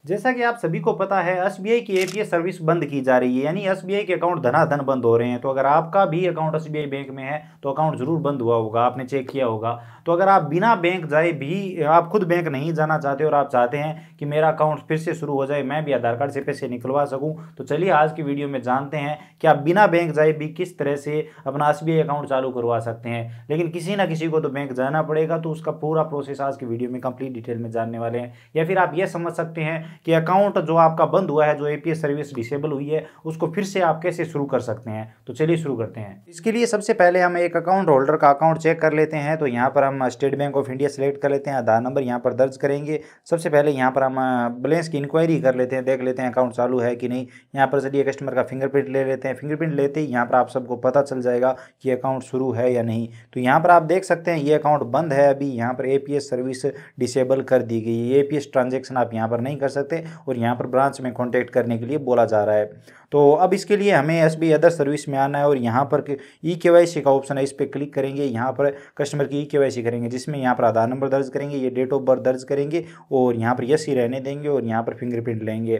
जैसा कि आप सभी को पता है, एसबीआई की एपीएस सर्विस बंद की जा रही है, यानी एसबीआई के अकाउंट धनाधन बंद हो रहे हैं। तो अगर आपका भी अकाउंट एसबीआई बैंक में है तो अकाउंट जरूर बंद हुआ होगा, आपने चेक किया होगा। तो अगर आप बिना बैंक जाए भी, आप खुद बैंक नहीं जाना चाहते और आप चाहते हैं कि मेरा अकाउंट फिर से शुरू हो जाए, मैं भी आधार कार्ड से पैसे निकलवा सकूं, तो चलिए आज की वीडियो में जानते हैं कि आप बिना बैंक जाए भी किस तरह से अपना एसबीआई अकाउंट चालू करवा सकते हैं। लेकिन किसी ना किसी को तो बैंक जाना पड़ेगा, तो उसका पूरा प्रोसेस आज की वीडियो में कंप्लीट डिटेल में जानने वाले हैं। या फिर आप ये समझ सकते हैं कि अकाउंट जो आपका बंद हुआ है, जो एपीएस सर्विस डिसेबल हुई है, उसको फिर से आप कैसे शुरू कर सकते हैं। तो चलिए शुरू करते हैं। इसके लिए सबसे पहले हम एक अकाउंट होल्डर का अकाउंट चेक कर लेते हैं। तो यहाँ पर हम state bank of India select कर लेते हैं, आधार नंबर यहाँ पर दर्ज करेंगे। सबसे पहले यहाँ पर हम बैलेंस की इंक्वायरी कर लेते हैं, देख लेते हैं अकाउंट चालू है कि नहीं। यहाँ पर चलिए कस्टमर का फिंगरप्रिंट ले लेते हैं। फिंगरप्रिंट लेते ही यहाँ पर आप सबको पता चल जाएगा कि अकाउंट शुरू है या नहीं। तो यहाँ पर आप देख सकते हैं ये अकाउंट बंद है अभी, यहाँ पर एपीएस सर्विस डिसेबल कर दी गई है। एपीएस ट्रांजेक्शन आप यहाँ पर नहीं कर सकते और यहाँ पर ब्रांच में कॉन्टैक्ट करने के लिए बोला जा रहा है। तो अब इसके लिए हमें एसबीआई अदर सर्विस में आना है और यहाँ पर ई केवाईसी का ऑप्शन है, इस पर क्लिक करेंगे। यहाँ पर कस्टमर की ई केवाईसी करेंगे, जिसमें यहाँ पर आधार नंबर दर्ज करेंगे, ये डेट ऑफ बर्थ दर्ज करेंगे और यहाँ पर यस ही रहने देंगे और यहाँ पर फिंगरप्रिंट लेंगे।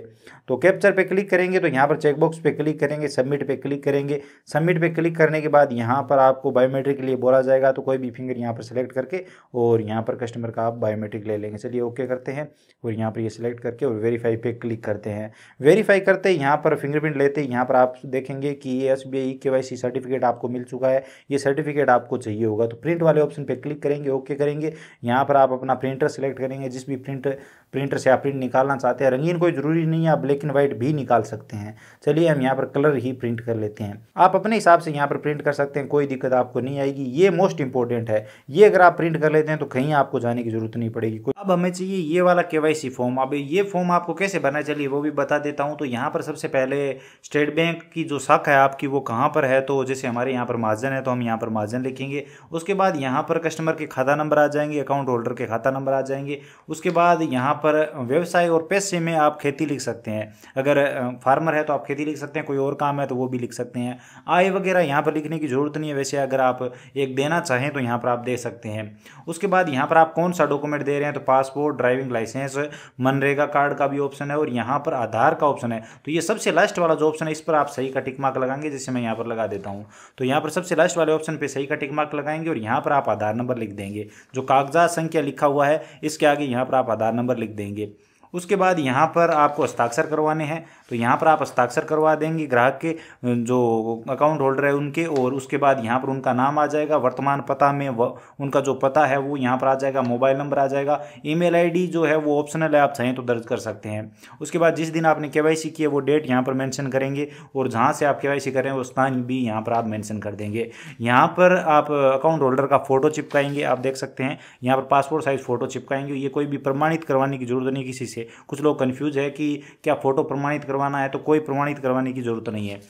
तो कैप्चर पे क्लिक करेंगे, तो यहाँ पर चेकबॉक्स पे क्लिक करेंगे, सबमिट पे क्लिक करेंगे। सबमिट पे क्लिक करने के बाद यहाँ पर आपको बायोमेट्रिक के लिए बोला जाएगा, तो कोई भी फिंगर यहाँ पर सेलेक्ट करके और यहाँ पर कस्टमर का आप बायोमेट्रिक ले लेंगे। चलिए ओके करते हैं और यहाँ पर ये सिलेक्ट करके और वेरीफाई पे क्लिक करते हैं। वेरीफाई करते ही यहाँ पर फिंगरप्रिंट लेते ही यहाँ पर आप देखेंगे कि ये एसबीआई केवाईसी सर्टिफिकेट आपको मिल चुका है। ये सर्टिफिकेट आपको चाहिए होगा, तो प्रिंट वाले ऑप्शन पे क्लिक करेंगे, ओके करेंगे। यहाँ पर आप अपना प्रिंटर सेलेक्ट करेंगे, जिस भी प्रिंटर से आप प्रिंट निकालना चाहते हैं। रंगीन कोई ज़रूरी नहीं है, आप ब्लैक एंड वाइट भी निकाल सकते हैं। चलिए हम यहाँ पर कलर ही प्रिंट कर लेते हैं। आप अपने हिसाब से यहाँ पर प्रिंट कर सकते हैं, कोई दिक्कत आपको नहीं आएगी। ये मोस्ट इंपॉर्टेंट है, ये अगर आप प्रिंट कर लेते हैं तो कहीं आपको जाने की जरूरत नहीं पड़ेगी। अब हमें चाहिए ये वाला केवाईसी फॉर्म। अब ये फॉर्म आपको कैसे भरना है, चलिए वो भी बता देता हूँ। तो यहाँ पर सबसे पहले स्टेट बैंक की जो शाखा है आपकी वो कहाँ पर है, तो जैसे हमारे यहाँ पर महाजन है तो हम यहाँ पर महाजन लिखेंगे। उसके बाद यहाँ पर कस्टमर के खाता नंबर आ जाएंगे, अकाउंट होल्डर के खाता नंबर आ जाएंगे। उसके बाद यहाँ पर व्यवसाय और पैसे में आप खेती लिख सकते हैं, अगर फार्मर है तो आप खेती लिख सकते हैं, कोई और काम है तो वो भी लिख सकते हैं। आय वगैरह यहाँ पर लिखने की जरूरत नहीं है, वैसे अगर आप एक देना चाहें तो यहाँ पर आप दे सकते हैं। उसके बाद यहाँ पर आप कौन सा डॉक्यूमेंट दे रहे हैं, तो पासपोर्ट, ड्राइविंग लाइसेंस, मनरेगा कार्ड का भी ऑप्शन है और यहाँ पर आधार का ऑप्शन है। तो ये सबसे लास्ट वाला जो ऑप्शन है इस पर आप सही का टिक मार्क लगाएंगे, जैसे मैं यहाँ पर लगा देता हूँ। तो यहाँ पर सबसे लास्ट वाले ऑप्शन पे सही का टिक मार्क लगाएंगे और यहाँ पर आप आधार नंबर लिख देंगे। जो कागजात संख्या लिखा हुआ है इसके आगे यहाँ पर आप आधार नंबर लिख देंगे। उसके बाद यहाँ पर आपको हस्ताक्षर करवाने हैं, तो यहाँ पर आप हस्ताक्षर करवा देंगे ग्राहक के, जो अकाउंट होल्डर है उनके। और उसके बाद यहाँ पर उनका नाम आ जाएगा, वर्तमान पता में उनका जो पता है वो यहाँ पर आ जाएगा, मोबाइल नंबर आ जाएगा। ईमेल आईडी जो है वो ऑप्शनल है, आप चाहें तो दर्ज कर सकते हैं। उसके बाद जिस दिन आपने केवाईसी की है वो डेट यहाँ पर मेंशन करेंगे और जहाँ से आप केवाईसी कर रहे हैं वो स्थान भी यहाँ पर आप मेंशन कर देंगे। यहाँ पर आप अकाउंट होल्डर का फोटो चिपकाएंगे, आप देख सकते हैं यहाँ पर पासपोर्ट साइज फोटो चिपकाएंगे। ये कोई भी प्रमाणित करवाने की जरूरत नहीं किसी से। कुछ लोग कंफ्यूज है कि क्या फोटो प्रमाणित करवाना है, तो कोई प्रमाणित करवाने की जरूरत नहीं है।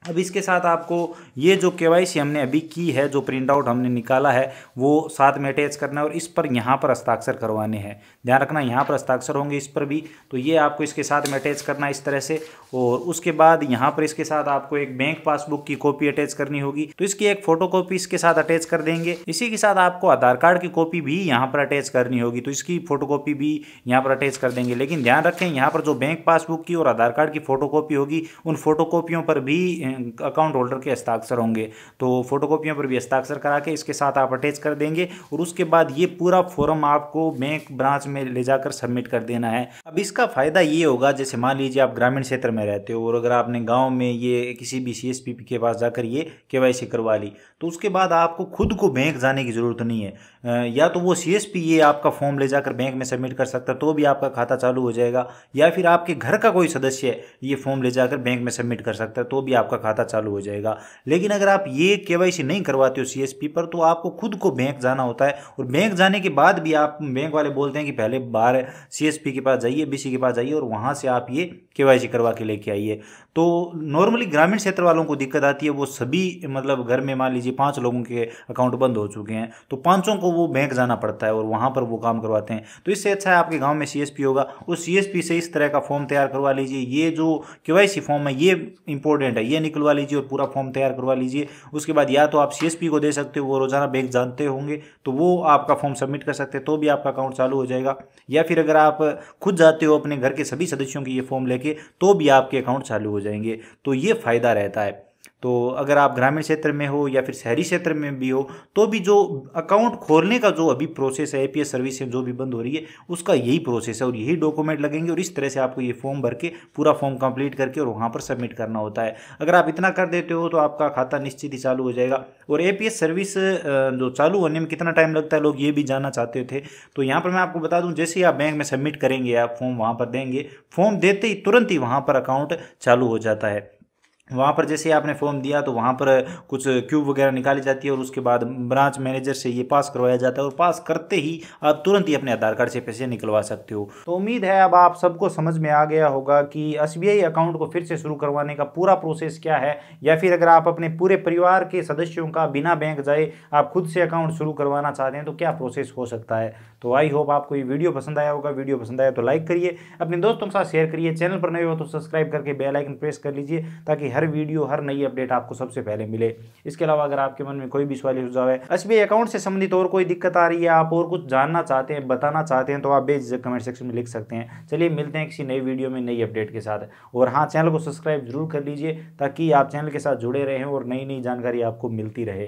अब इसके साथ आपको ये जो केवाईसी हमने अभी की है, जो प्रिंट आउट हमने निकाला है वो साथ में अटैच करना है और इस पर यहाँ पर हस्ताक्षर करवाने हैं। ध्यान रखना यहाँ पर हस्ताक्षर होंगे इस पर भी, तो ये आपको इसके साथ में अटैच करना है इस तरह से। और उसके बाद यहाँ पर इसके साथ आपको एक बैंक पासबुक की कॉपी अटैच करनी होगी, तो इसकी एक फोटो कॉपी इसके साथ अटैच कर देंगे। इसी के साथ आपको आधार कार्ड की कॉपी भी यहाँ पर अटैच करनी होगी, तो इसकी फोटो कॉपी भी यहाँ पर अटैच कर देंगे। लेकिन ध्यान रखें यहाँ पर जो बैंक पासबुक की और आधार कार्ड की फोटो कॉपी होगी उन फोटो कॉपियों पर भी अकाउंट होल्डर के हस्ताक्षर होंगे, तो फोटोकॉपियों पर भी हस्ताक्षर करा के इसके साथ आप अटैच कर देंगे। और उसके बाद ये पूरा फॉर्म आपको बैंक ब्रांच में ले जाकर सबमिट कर देना है। अब इसका फायदा ये होगा, जैसे मान लीजिए आप ग्रामीण क्षेत्र में रहते हो और अगर आपने गांव में ये किसी भी सीएसपी के पास जाकर ये केवाईसी करवा ली, तो उसके बाद आपको खुद को बैंक जाने की जरूरत नहीं है। या तो वो सीएसपी ये आपका फॉर्म ले जाकर बैंक में सबमिट कर सकता है, तो भी आपका खाता चालू हो जाएगा। या फिर आपके घर का कोई सदस्य ये फॉर्म ले जाकर बैंक में सबमिट कर सकता है, तो भी आपका खाता चालू हो जाएगा। लेकिन अगर आप ये केवाईसी नहीं करवाते हो सीएसपी पर, तो आपको खुद को बैंक जाना होता है और बैंक जाने के बाद भी आप बैंक वाले बोलते हैं कि पहले बाहर सीएसपी के पास जाइए, बीसी के पास जाइए और वहां से आप ये केवाईसी करवा के लेके आइए। तो नॉर्मली ग्रामीण क्षेत्र वालों को दिक्कत आती है, वो सभी मतलब घर में मान लीजिए 5 लोगों के अकाउंट बंद हो चुके हैं, तो 5 को वो बैंक जाना पड़ता है और वहां पर वो काम करवाते हैं। तो इससे अच्छा है आपके गांव में सीएसपी होगा, उस सीएसपी से इस तरह का फॉर्म तैयार करवा लीजिए। ये जो केवाईसी फॉर्म है ये इंपॉर्टेंट है, ये नहीं निकलवा लीजिए और पूरा फॉर्म तैयार करवा लीजिए। उसके बाद या तो आप CSP को दे सकते हो, वो रोजाना बैंक जानते होंगे, तो वो आपका फॉर्म सबमिट कर सकते हैं, तो भी आपका अकाउंट चालू हो जाएगा। या फिर अगर आप खुद जाते हो अपने घर के सभी सदस्यों की ये फॉर्म लेके, तो भी आपके अकाउंट चालू हो जाएंगे। तो ये फ़ायदा रहता है। तो अगर आप ग्रामीण क्षेत्र में हो या फिर शहरी क्षेत्र में भी हो, तो भी जो अकाउंट खोलने का जो अभी प्रोसेस है, APS सर्विस जो भी बंद हो रही है, उसका यही प्रोसेस है और यही डॉक्यूमेंट लगेंगे और इस तरह से आपको ये फॉर्म भर के पूरा फॉर्म कंप्लीट करके और वहाँ पर सबमिट करना होता है। अगर आप इतना कर देते हो तो आपका खाता निश्चित ही चालू हो जाएगा। और APS सर्विस जो चालू होने में कितना टाइम लगता है, लोग ये भी जानना चाहते थे। तो यहाँ पर मैं आपको बता दूँ, जैसे ही आप बैंक में सबमिट करेंगे, आप फॉर्म वहाँ पर देंगे, फॉर्म देते ही तुरंत ही वहाँ पर अकाउंट चालू हो जाता है। वहाँ पर जैसे आपने फॉर्म दिया तो वहाँ पर कुछ क्यूब वगैरह निकाली जाती है और उसके बाद ब्रांच मैनेजर से ये पास करवाया जाता है और पास करते ही आप तुरंत ही अपने आधार कार्ड से पैसे निकलवा सकते हो। तो उम्मीद है अब आप सबको समझ में आ गया होगा कि SBI अकाउंट को फिर से शुरू करवाने का पूरा प्रोसेस क्या है, या फिर अगर आप अपने पूरे परिवार के सदस्यों का बिना बैंक जाए आप खुद से अकाउंट शुरू करवाना चाहते हैं तो क्या प्रोसेस हो सकता है। तो आई होप आपको ये वीडियो पसंद आया होगा। वीडियो पसंद आया तो लाइक करिए, अपने दोस्तों के साथ शेयर करिए, चैनल पर नए हो तो सब्सक्राइब करके बेल आइकन प्रेस कर लीजिए ताकि हर वीडियो, हर नई अपडेट आपको सबसे पहले मिले। इसके अलावा अगर आपके मन में कोई भी सवाल या सुझाव है, SBI अकाउंट से संबंधित और कोई दिक्कत आ रही है, आप और कुछ जानना चाहते हैं, बताना चाहते हैं, तो आप बेझिझक कमेंट सेक्शन में लिख सकते हैं। चलिए मिलते हैं किसी नई वीडियो में नई अपडेट के साथ। और हाँ, चैनल को सब्सक्राइब जरूर कर लीजिए ताकि आप चैनल के साथ जुड़े रहें और नई नई जानकारी आपको मिलती रहे।